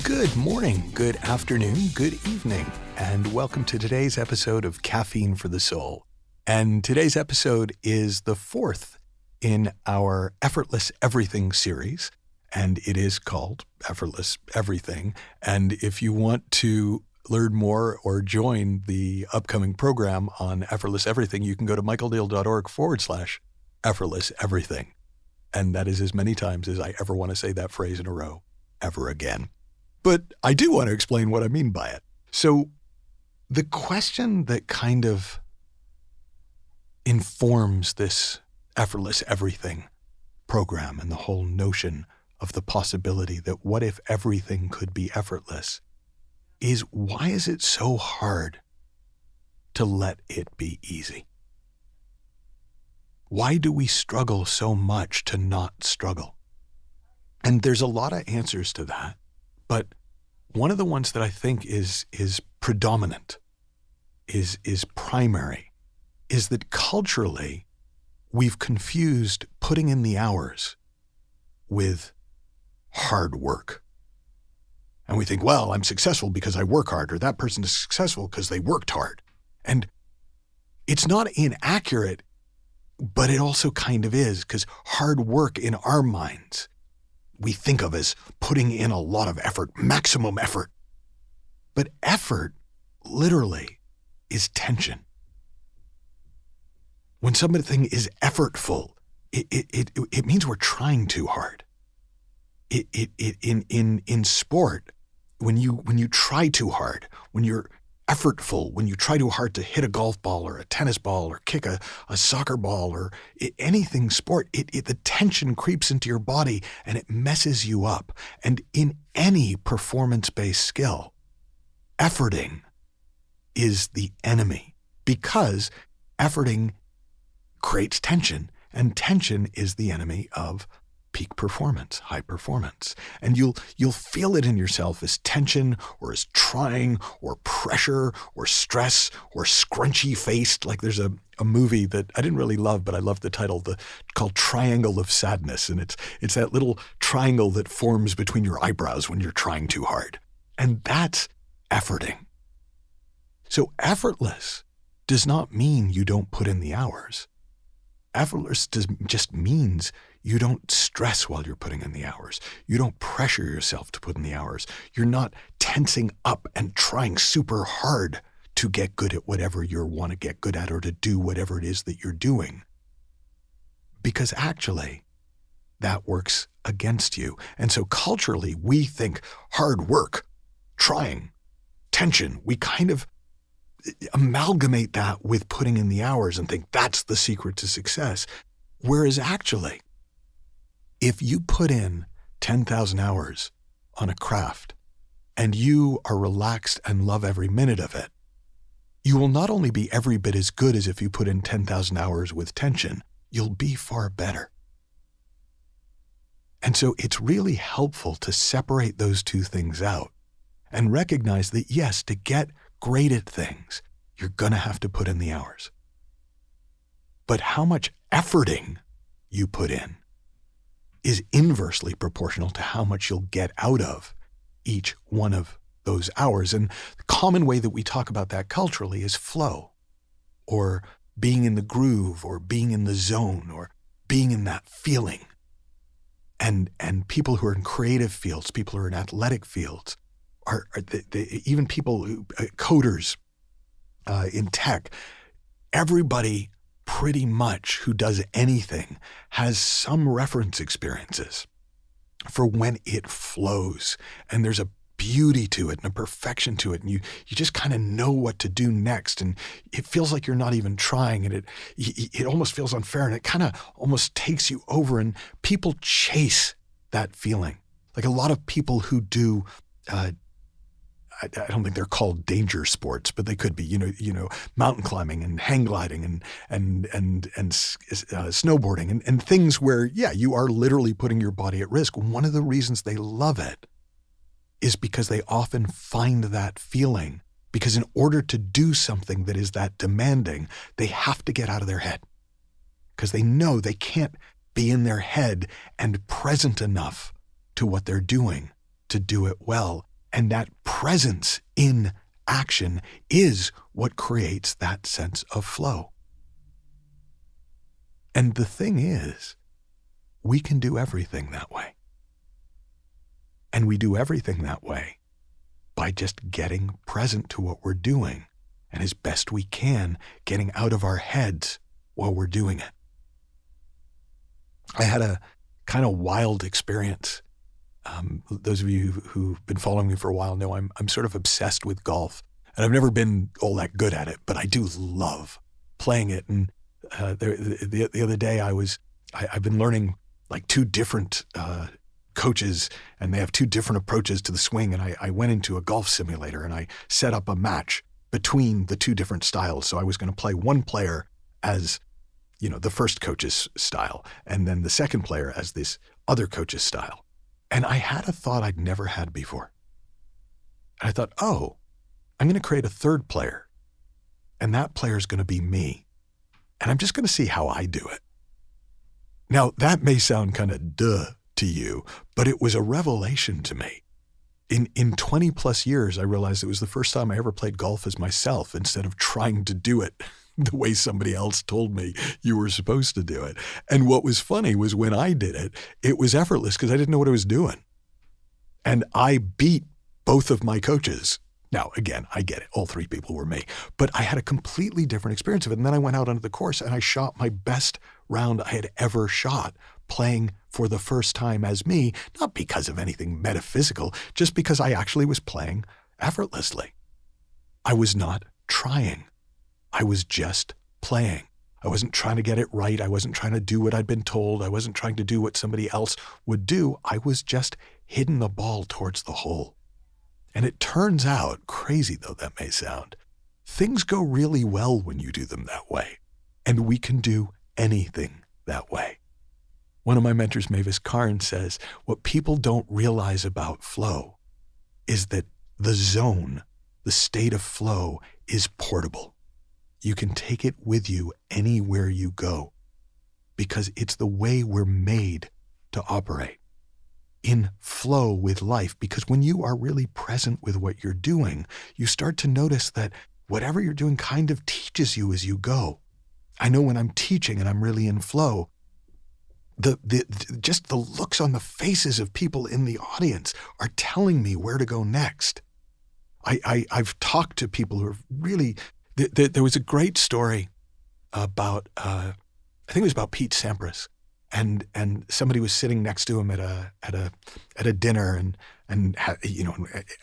Good morning, good afternoon, good evening, and welcome to today's episode of Caffeine for the Soul. And today's episode is the fourth in our Effortless Everything series, and it is called Effortless Everything. And if you want to learn more or join the upcoming program on Effortless Everything, you can go to michaelneill.org/Effortless Everything. And that is as many times as I ever want to say that phrase in a row, ever again. But I do want to explain what I mean by it. So the question that kind of informs this Effortless Everything program and the whole notion of the possibility that what if everything could be effortless is, why is it so hard to let it be easy? Why do we struggle so much to not struggle? And there's a lot of answers to that. But one of the ones that I think is predominant, is primary, is that culturally we've confused putting in the hours with hard work. And we think, well, I'm successful because I work hard, or that person is successful because they worked hard. And it's not inaccurate, but it also kind of is, because hard work in our minds we think of as putting in a lot of effort, maximum effort. But effort literally is tension. When something is effortful, it means we're trying too hard. In sport, when you try too hard, when you're effortful, when you try too hard to hit a golf ball or a tennis ball or kick a soccer ball or anything sport, the tension creeps into your body and it messes you up. And in any performance-based skill, efforting is the enemy, because efforting creates tension, and tension is the enemy of peak performance, high performance. And you'll feel it in yourself as tension, or as trying, or pressure, or stress, or scrunchy faced. Like there's a movie that I didn't really love, but I love the title, called Triangle of Sadness. And it's that little triangle that forms between your eyebrows when you're trying too hard. And that's efforting. So effortless does not mean you don't put in the hours. Effortless just means you don't stress while you're putting in the hours. You don't pressure yourself to put in the hours. You're not tensing up and trying super hard to get good at whatever you want to get good at, or to do whatever it is that you're doing. Because actually, that works against you. And so culturally, we think hard work, trying, tension, we kind of amalgamate that with putting in the hours and think that's the secret to success. Whereas actually, if you put in 10,000 hours on a craft and you are relaxed and love every minute of it, you will not only be every bit as good as if you put in 10,000 hours with tension, you'll be far better. And so it's really helpful to separate those two things out and recognize that, yes, to get great at things, you're going to have to put in the hours. But how much efforting you put in is inversely proportional to how much you'll get out of each one of those hours. And the common way that we talk about that culturally is flow, or being in the groove, or being in the zone, or being in that feeling. And people who are in creative fields, people who are in athletic fields, even people who coders in tech, everybody pretty much who does anything has some reference experiences for when it flows, and there's a beauty to it and a perfection to it, and you just kind of know what to do next, and it feels like you're not even trying, and it almost feels unfair, and it kind of almost takes you over, and people chase that feeling. Like a lot of people who do I don't think they're called danger sports, but they could be, mountain climbing and hang gliding and snowboarding and things where, you are literally putting your body at risk. One of the reasons they love it is because they often find that feeling, because in order to do something that is that demanding, they have to get out of their head. because they know they can't be in their head and present enough to what they're doing to do it well. And that presence in action is what creates that sense of flow. And the thing is, we can do everything that way. And we do everything that way by just getting present to what we're doing and as best we can, getting out of our heads while we're doing it. I had a kind of wild experience. Those of you who've been following me for a while know I'm sort of obsessed with golf. And I've never been all that good at it, but I do love playing it. And the other day I've been learning like two different coaches, and they have two different approaches to the swing. And I went into a golf simulator and I set up a match between the two different styles. So I was going to play one player as, the first coach's style, and then the second player as this other coach's style. And I had a thought I'd never had before. And I thought, I'm going to create a third player, and that player is going to be me. And I'm just going to see how I do it. Now, that may sound kind of duh to you, but it was a revelation to me. In 20 plus years, I realized it was the first time I ever played golf as myself instead of trying to do it the way somebody else told me you were supposed to do it. And what was funny was when I did it, it was effortless because I didn't know what I was doing. And I beat both of my coaches. Now, again, I get it. All three people were me. But I had a completely different experience of it. And then I went out onto the course and I shot my best round I had ever shot, playing for the first time as me, not because of anything metaphysical, just because I actually was playing effortlessly. I was not trying. I was just playing. I wasn't trying to get it right. I wasn't trying to do what I'd been told. I wasn't trying to do what somebody else would do. I was just hitting the ball towards the hole. And it turns out, crazy though that may sound, things go really well when you do them that way. And we can do anything that way. One of my mentors, Mavis Karn, says, what people don't realize about flow is that the zone, the state of flow, is portable. You can take it with you anywhere you go because it's the way we're made to operate. In flow with life, because when you are really present with what you're doing, you start to notice that whatever you're doing kind of teaches you as you go. I know when I'm teaching and I'm really in flow, just the looks on the faces of people in the audience are telling me where to go next. I've talked to people who are really, there was a great story about, I think it was about Pete Sampras. And somebody was sitting next to him at a dinner and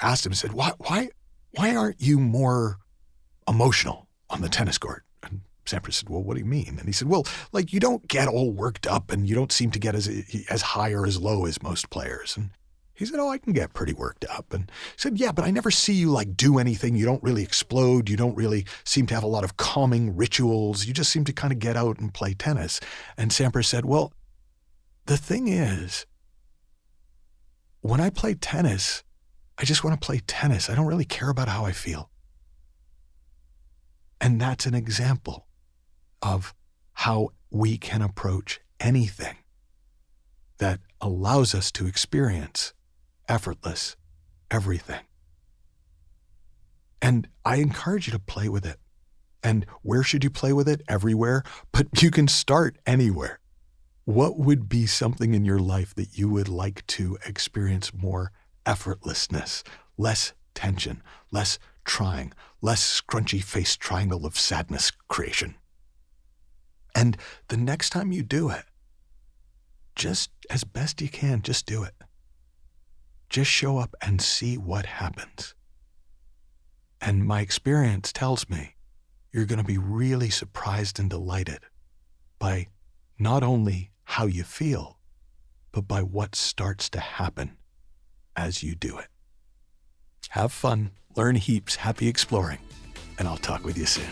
asked him, said, why aren't you more emotional on the tennis court? And Sampras said, well, what do you mean? And he said, well, like you don't get all worked up and you don't seem to get as high or as low as most players. And he said, I can get pretty worked up. And he said, yeah, but I never see you like do anything. You don't really explode. You don't really seem to have a lot of calming rituals. You just seem to kind of get out and play tennis. And Sampras said, well, the thing is, when I play tennis, I just want to play tennis. I don't really care about how I feel. And that's an example of how we can approach anything that allows us to experience effortless everything. And I encourage you to play with it. And where should you play with it? Everywhere. But you can start anywhere. What would be something in your life that you would like to experience more effortlessness, less tension, less trying, less scrunchy face triangle of sadness creation? And the next time you do it, just as best you can, just do it. Just show up and see what happens. And my experience tells me you're going to be really surprised and delighted by not only how you feel, but by what starts to happen as you do it. Have fun, learn heaps, happy exploring, and I'll talk with you soon.